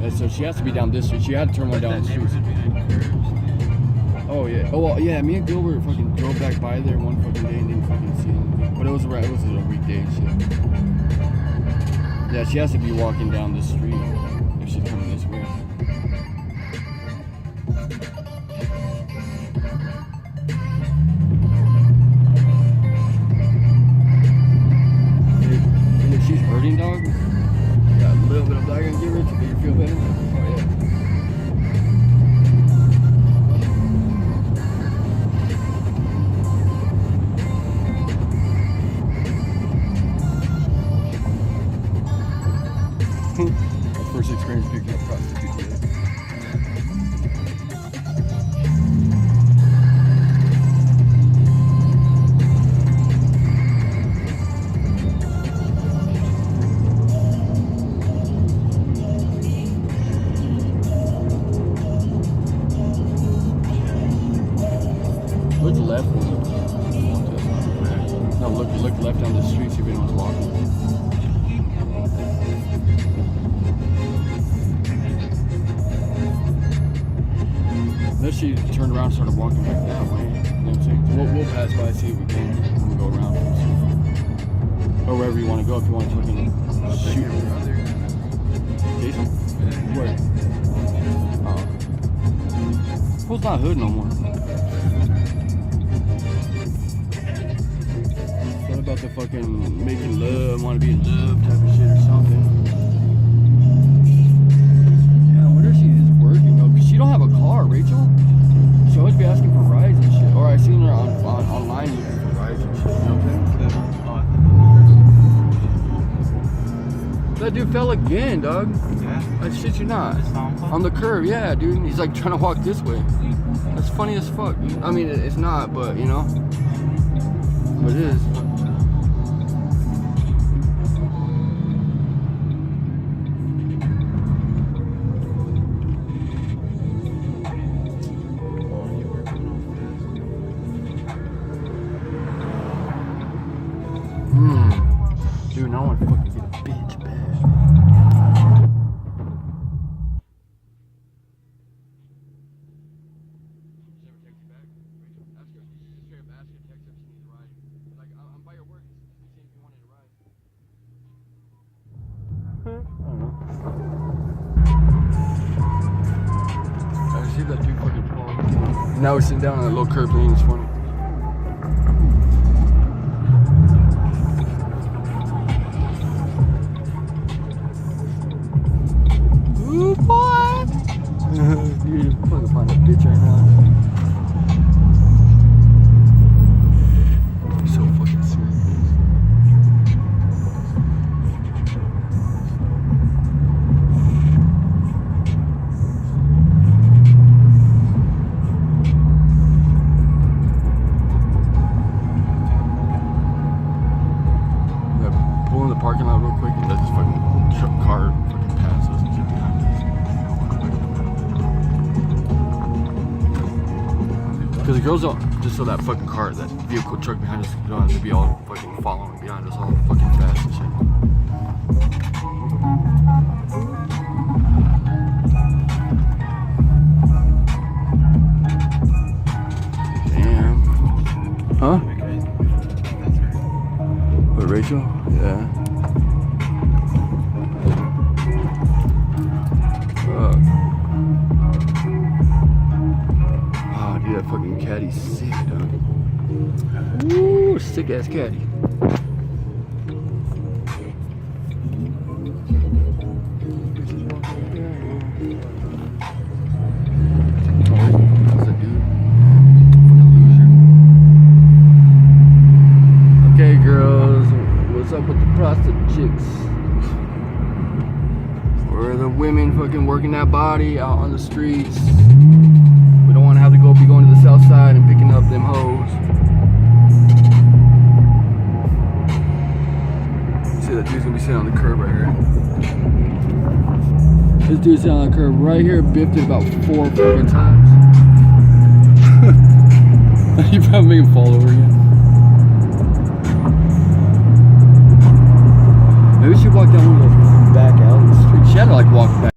And so she has to be down this street. She had to turn one down the street. Oh yeah. Oh well, yeah. Me and Gilbert fucking drove back by there one fucking day and didn't fucking see anything. But it was a weekday and shit. Yeah, she has to be walking down the street if she's coming this way. And if she's hurting, dog, got a little bit of black and give her to make her feel better. Oh yeah. First experience picking up prostitutes. Look left when you no, look left down the street, see if anyone's walking. Unless she turned around and started walking back that way. You know what I'm saying? So we'll pass by, see if we can. We'll go around. Or wherever you want to go if you want to fucking shoot. Jason? Where? Oh. Who's not hood no more? What about the fucking making love, want to be in love type of shit or something? Yeah, I wonder if she is working though, because she don't have a car, Rachel. She always be asking for rides and shit. Or I seen her online looking for rides and shit. You know what I'm saying? That dude fell again, dog. Yeah? I shit you not. On the curb, yeah, dude. He's like trying to walk this way. That's funny as fuck. I mean, it's not, but you know. But it is. Dude, now I want to fucking get a bitch bad. I see that dude fucking fall. Now we're sitting down on that little curb lane, it's funny. Ooh, boy! Dude, fucking find a bitch right now. You're so fucking serious. Yeah, pull in the parking lot real quick and let this fucking car fucking pass us and shit behind us. Because the girls don't, just so that fucking car, that vehicle truck behind us, don't have to be all fucking following behind us all fucking fast and shit. Damn. Huh? What, Rachel? Yeah. Oh, dude, that fucking caddy's sick, dog. Woo, sick ass caddy. Okay, girls, what's up with the prostitute chicks? We're the women fucking working that body out on the streets. We don't want to have to be going to the south side and picking up them hoes. See, that dude's gonna be sitting on the curb right here. This dude's sitting on the curb right here, biffed it about 4 fucking times. You probably make him fall over again. Maybe she walked down one of those back alleys. She had to like walk back.